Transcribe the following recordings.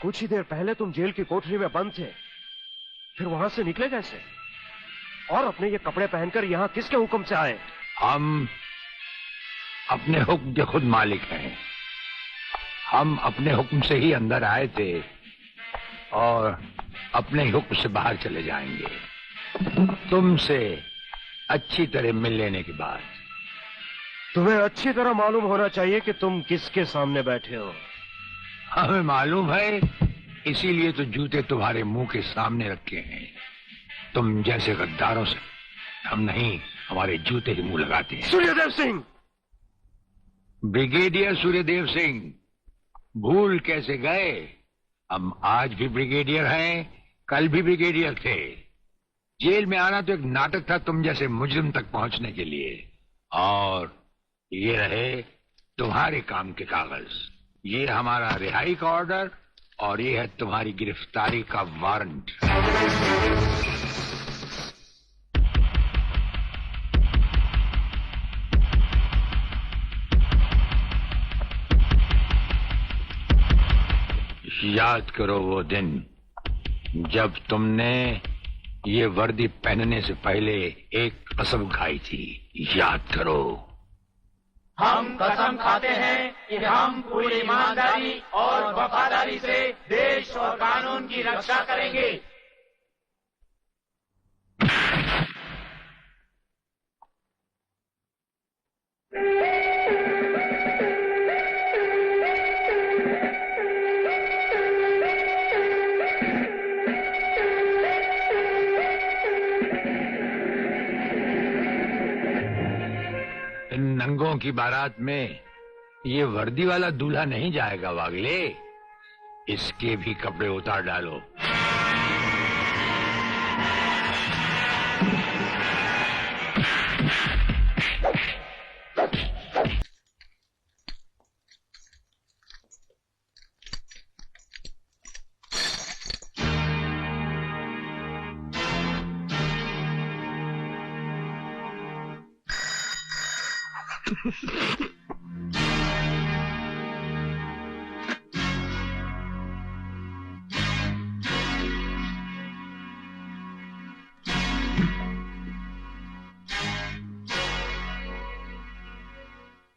कुछ ही देर पहले तुम जेल की कोठरी में बंद थे, फिर वहां से निकले कैसे? और अपने ये कपड़े पहनकर यहाँ किसके हुक्म से आए? हम अपने हुक्म के खुद मालिक हैं। हम अपने हुक्म से ही अंदर आए थे और अपने हुक्म से बाहर चले जाएंगे, तुमसे अच्छी तरह मिल लेने के बाद। तुम्हें अच्छी तरह मालूम होना चाहिए कि तुम किसके सामने बैठे हो। हमें मालूम है, इसीलिए तो जूते तुम्हारे मुंह के सामने रखे हैं। तुम जैसे गद्दारों से हम नहीं, हमारे जूते ही मुंह लगाते हैं। सूर्यदेव सिंह! ब्रिगेडियर सूर्यदेव सिंह, भूल कैसे गए? हम आज भी ब्रिगेडियर हैं, कल भी ब्रिगेडियर थे। जेल में आना तो एक नाटक था तुम जैसे मुजरिम तक पहुंचने के लिए। और ये रहे तुम्हारे काम के कागज। ये हमारा रिहाई का ऑर्डर और ये है तुम्हारी गिरफ्तारी का वारंट। याद करो वो दिन जब तुमने ये वर्दी पहनने से पहले एक कसम खाई थी। याद करो। हम कसम खाते हैं कि हम पूरी ईमानदारी और वफादारी से देश और कानून की रक्षा करेंगे। इन नंगों की बारात में ये वर्दी वाला दूल्हा नहीं जाएगा वागले। इसके भी कपड़े उतार डालो।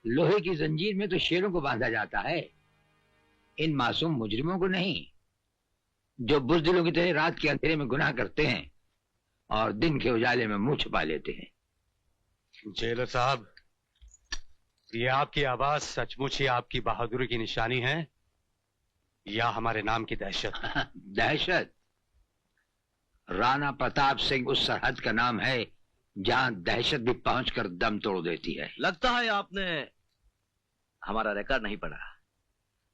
लोहे की जंजीर में तो शेरों को बांधा जाता है, इन मासूम मुजरिमों को नहीं, जो बुज़दिलों की तरह रात के अंधेरे में गुनाह करते हैं और दिन के उजाले में मुंह छुपा लेते हैं। जेलर साहब, ये आपकी आवाज सचमुच ही आपकी बहादुरी की निशानी है या हमारे नाम की दहशत? दहशत? राणा प्रताप सिंह उस सरहद का नाम है जहां दहशत भी पहुंचकर दम तोड़ देती है। लगता है आपने हमारा रिकॉर्ड नहीं पढ़ा।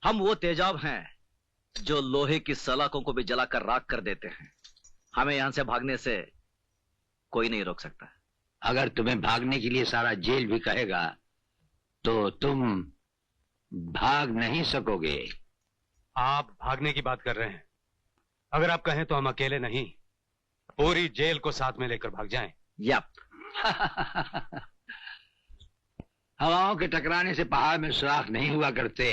हम वो तेजाब हैं जो लोहे की सलाखों को भी जलाकर राख कर देते हैं। हमें यहां से भागने से कोई नहीं रोक सकता। अगर तुम्हें भागने के लिए सारा जेल भी कहेगा तो तुम भाग नहीं सकोगे। आप भागने की बात कर रहे हैं? अगर आप कहें तो हम अकेले नहीं, पूरी जेल को साथ में लेकर भाग जाएं। यप। हवाओं के टकराने से पहाड़ में सुराख नहीं हुआ करते।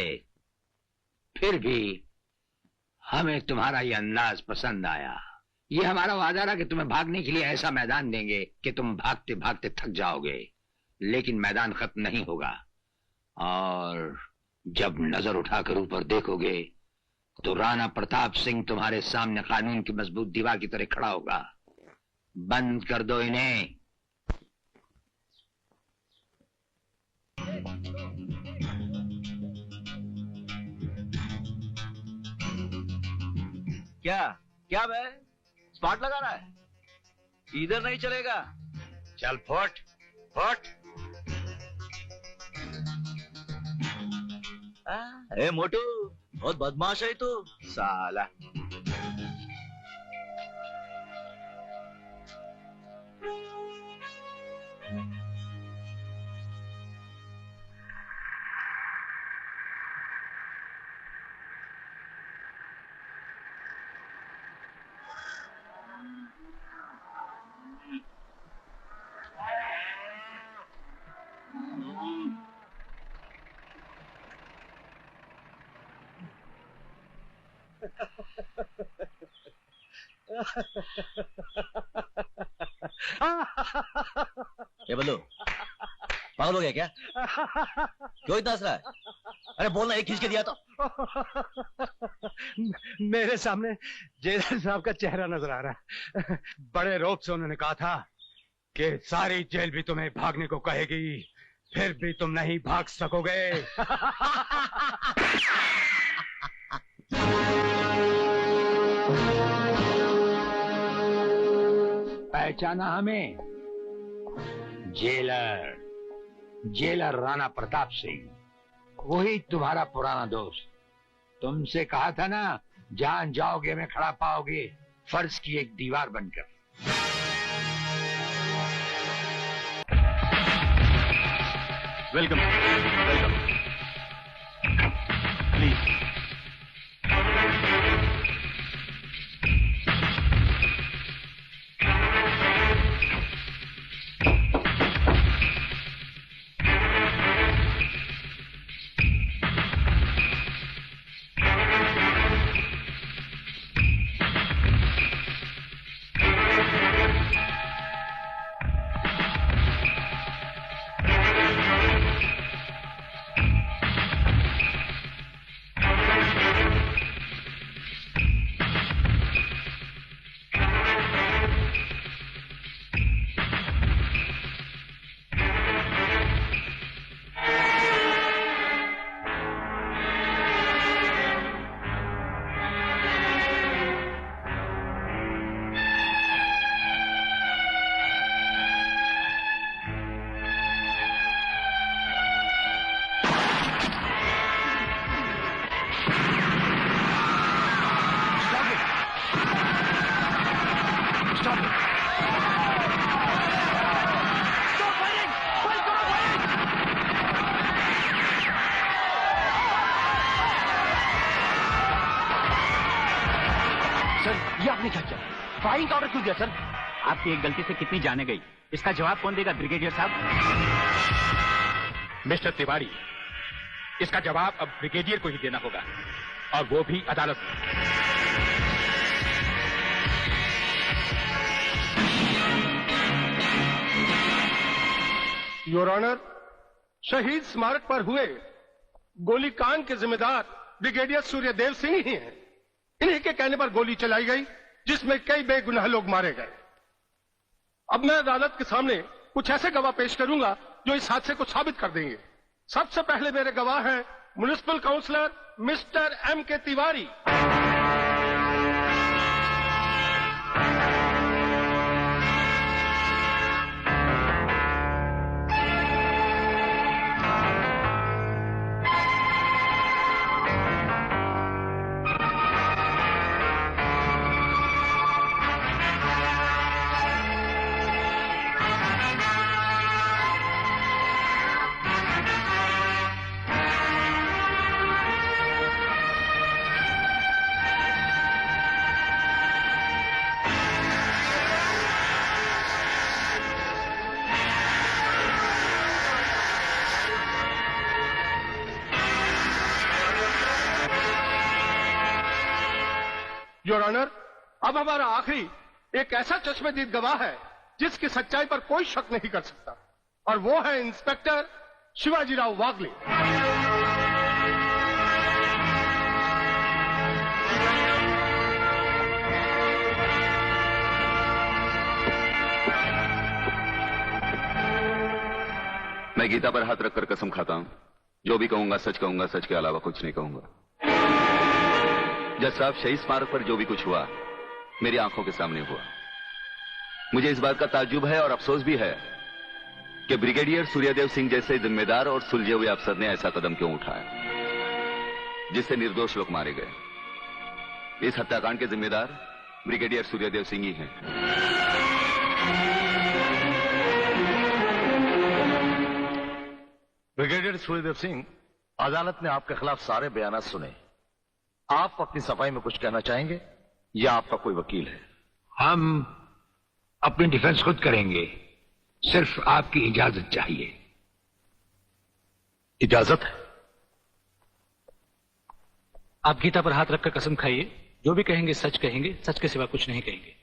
फिर भी हमें तुम्हारा ये अंदाज पसंद आया। ये हमारा वादा रहा कि तुम्हें भागने के लिए ऐसा मैदान देंगे कि तुम भागते भागते थक जाओगे, लेकिन मैदान खत्म नहीं होगा। और जब नजर उठाकर ऊपर देखोगे तो राणा प्रताप सिंह तुम्हारे सामने कानून की मजबूत दीवार की तरह खड़ा होगा। बंद कर दो इन्हें। क्या क्या बे, स्पॉट लगा रहा है? इधर नहीं चलेगा। चल फुट फुट। ए मोटू, बहुत बदमाश है तू साला। ये बल्लू पागल हो गया क्या? क्यों इतना हंस रहा है? अरे बोलना, एक खींच के दिया तो। मेरे सामने जेलर साहब का चेहरा नजर आ रहा है। बड़े रौब से उन्होंने कहा था कि सारी जेल भी तुम्हें भागने को कहेगी, फिर भी तुम नहीं भाग सकोगे। पहचाना हमें? जेलर राणा प्रताप सिंह, वही तुम्हारा पुराना दोस्त। तुमसे कहा था ना, जान जाओगे में खड़ा पाओगे फर्ज की एक दीवार बनकर। Welcome welcome, please. Firing order क्यों दिया सर? आपकी एक गलती से कितनी जाने गई, इसका जवाब कौन देगा ब्रिगेडियर साहब? मिस्टर तिवारी, इसका जवाब अब ब्रिगेडियर को ही देना होगा, और वो भी अदालत में। योर ऑनर, शहीद स्मारक पर हुए गोलीकांड के जिम्मेदार ब्रिगेडियर सूर्यदेव सिंह ही हैं। इन्हीं के कहने पर गोली चलाई गई, जिसमें कई बेगुनाह लोग मारे गए। अब मैं अदालत के सामने कुछ ऐसे गवाह पेश करूंगा जो इस हादसे को साबित कर देंगे। सबसे पहले मेरे गवाह हैं municipal councillor mister M.K. Tiwari. Your honour, अब हमारा आखिरी एक ऐसा चश्मदीद गवाह है जिसकी सच्चाई पर कोई शक नहीं कर सकता, और वो है इंस्पेक्टर शिवाजीराव वागले। मैं गीता पर हाथ रखकर कसम खाता हूं, जो भी कहूंगा सच कहूंगा, सच के अलावा कुछ नहीं कहूंगा। जज साहब, शहीद स्मारक पर जो भी कुछ हुआ मेरी आंखों के सामने हुआ। मुझे इस बात का ताज्जुब है और अफसोस भी है कि ब्रिगेडियर सूर्यदेव सिंह जैसे जिम्मेदार और सुलझे हुए अफसर ने ऐसा कदम क्यों उठाया जिससे निर्दोष लोग मारे गए। इस हत्याकांड के जिम्मेदार ब्रिगेडियर सूर्यदेव सिंह ही हैं। ब्रिगेडियर सूर्यदेव सिंह, अदालत ने आपके खिलाफ सारे बयानात सुने। आप अपनी सफाई में कुछ कहना चाहेंगे या आपका कोई वकील है? हम अपनी डिफेंस खुद करेंगे, सिर्फ आपकी इजाजत चाहिए। इजाजत है? आप गीता पर हाथ रखकर कसम खाइए जो भी कहेंगे सच कहेंगे, सच के सिवा कुछ नहीं कहेंगे।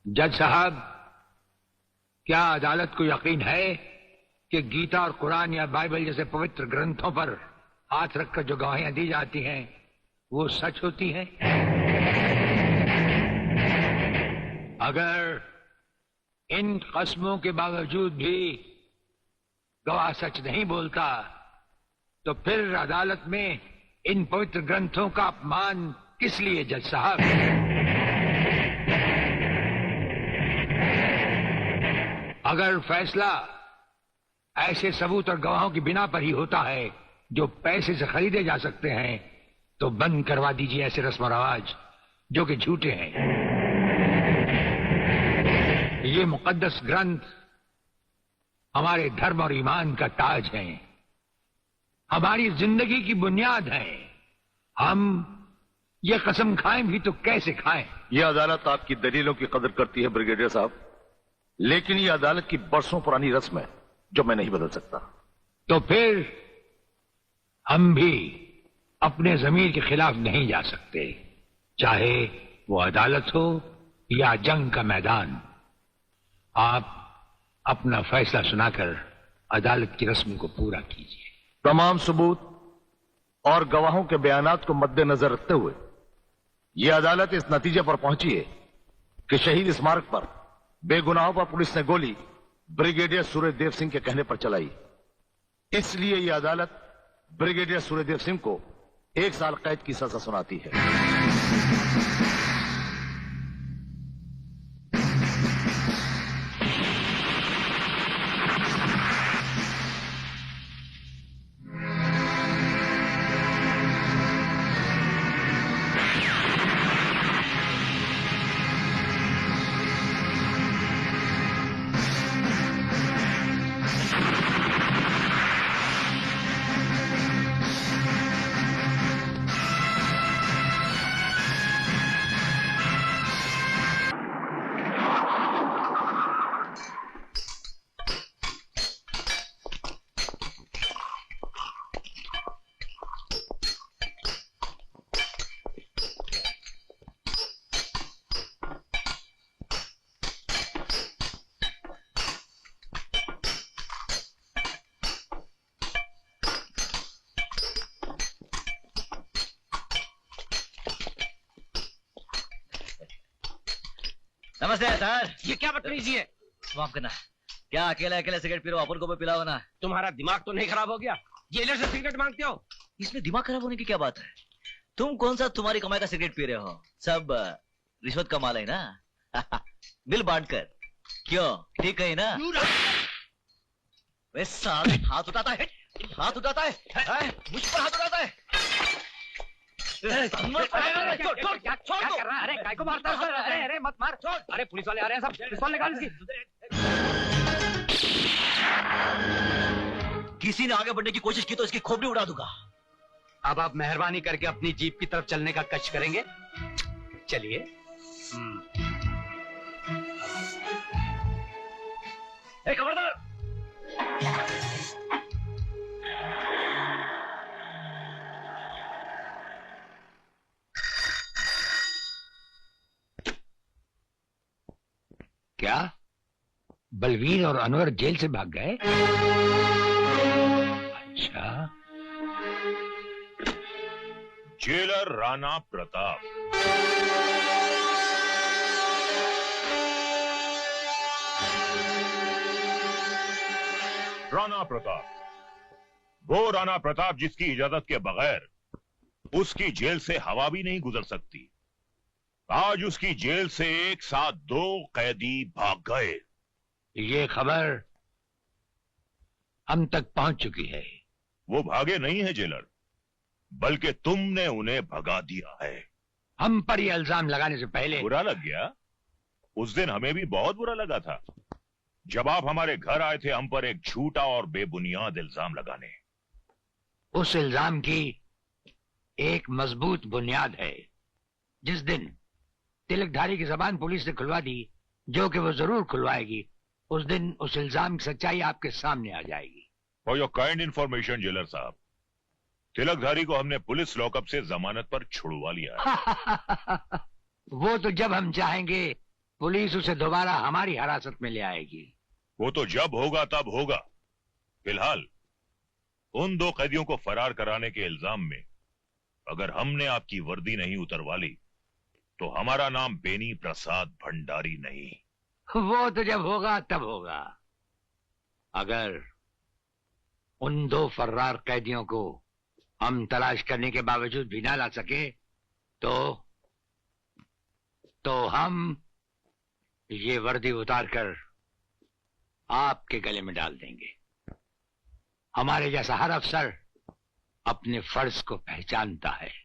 जज साहब, क्या अदालत को यकीन है कि गीता और कुरान या बाइबल जैसे पवित्र ग्रंथों पर हाथ रखकर जो गवाहियां दी जाती हैं वो सच होती हैं? अगर इन कस्मों के बावजूद भी गवाह सच नहीं बोलता तो फिर अदालत में इन पवित्र ग्रंथों का अपमान किस लिए जज साहब? अगर फैसला ऐसे सबूत और गवाहों की बिना पर ही होता है जो पैसे से खरीदे जा सकते हैं तो बंद करवा दीजिए ऐसे रस्म और रवाज जो कि झूठे हैं। ये मुकद्दस ग्रंथ हमारे धर्म और ईमान का ताज है, हमारी जिंदगी की बुनियाद है। हम ये कसम खाएं भी तो कैसे खाएं? यह अदालत आपकी दलीलों की कदर करती है ब्रिगेडियर साहब, लेकिन यह अदालत की बरसों पुरानी रस्म है जो मैं नहीं बदल सकता। तो फिर हम भी अपने जमीर के खिलाफ नहीं जा सकते, चाहे वो अदालत हो या जंग का मैदान। आप अपना फैसला सुनाकर अदालत की रस्म को पूरा कीजिए। तमाम सबूत और गवाहों के बयानात को मद्देनजर रखते हुए यह अदालत इस नतीजे पर पहुंची है कि शहीद स्मारक पर बेगुनाहों पर पुलिस ने गोली ब्रिगेडियर सूर्यदेव सिंह के कहने पर चलाई। इसलिए यह अदालत ब्रिगेडियर सूर्यदेव सिंह को 1 साल कैद की सजा सुनाती है। नमस्ते सर। ये क्या बदतमीजी है? माफ करना, क्या अकेले अकेले सिगरेट पी रहे हो? अपन को भी पिलाओ ना। तुम्हारा दिमाग तो नहीं खराब हो गया? जेलर से सिगरेट मांगते हो? इसमें दिमाग खराब होने की क्या बात है? तुम कौन सा तुम्हारी कमाई का सिगरेट पी रहे हो? सब रिश्वत का माल है ना। बिल बांट कर। क्यों, ठीक है ना? वे साले हाथ उठाता है, हाथ उठाता है, मुझ पर हाथ उठाता है। छोड़ दो। अरे काय को मारता है? अरे मत मार, छोड़। अरे पुलिस वाले आ रहे हैं, सब पिस्तौल निकाल इसकी। किसी ने आगे बढ़ने की कोशिश की तो इसकी खोपड़ी उड़ा दूंगा। अब आप मेहरबानी करके अपनी जीप की तरफ चलने का कष्ट करेंगे? चलिए। खबरदार। क्या बलवीर और अनवर जेल से भाग गए? अच्छा। जेलर राणा प्रताप। राणा प्रताप, वो राणा प्रताप जिसकी इजाजत के बगैर उसकी जेल से हवा भी नहीं गुजर सकती। आज उसकी जेल से एक साथ 2 कैदी भाग गए। ये खबर हम तक पहुंच चुकी है। वो भागे नहीं है जेलर, बल्कि तुमने उन्हें भगा दिया है। हम पर ये इल्जाम लगाने से पहले बुरा लग गया? उस दिन हमें भी बहुत बुरा लगा था जब आप हमारे घर आए थे हम पर एक झूठा और बेबुनियाद इल्जाम लगाने। उस इल्जाम की एक मजबूत बुनियाद है। जिस दिन तिलकधारी की जबान पुलिस ने खुलवा दी, जो कि वो जरूर खुलवाएगी, उस दिन उस इल्जाम की सच्चाई आपके सामने आ जाएगी। For your kind information jailer साहब, तिलकधारी को हमने पुलिस लॉकअप से जमानत पर छुड़वा लिया है। वो तो जब हम चाहेंगे पुलिस उसे दोबारा हमारी हिरासत में ले आएगी। वो तो जब होगा तब होगा। फिलहाल उन 2 कैदियों को फरार कराने के इल्जाम में अगर हमने आपकी वर्दी नहीं उतरवा ली तो हमारा नाम बेनी प्रसाद भंडारी नहीं। वो तो जब होगा तब होगा। अगर उन 2 फर्रार कैदियों को हम तलाश करने के बावजूद भी ना ला सके तो हम ये वर्दी उतारकर आपके गले में डाल देंगे। हमारे जैसा हर अफसर अपने फर्ज को पहचानता है।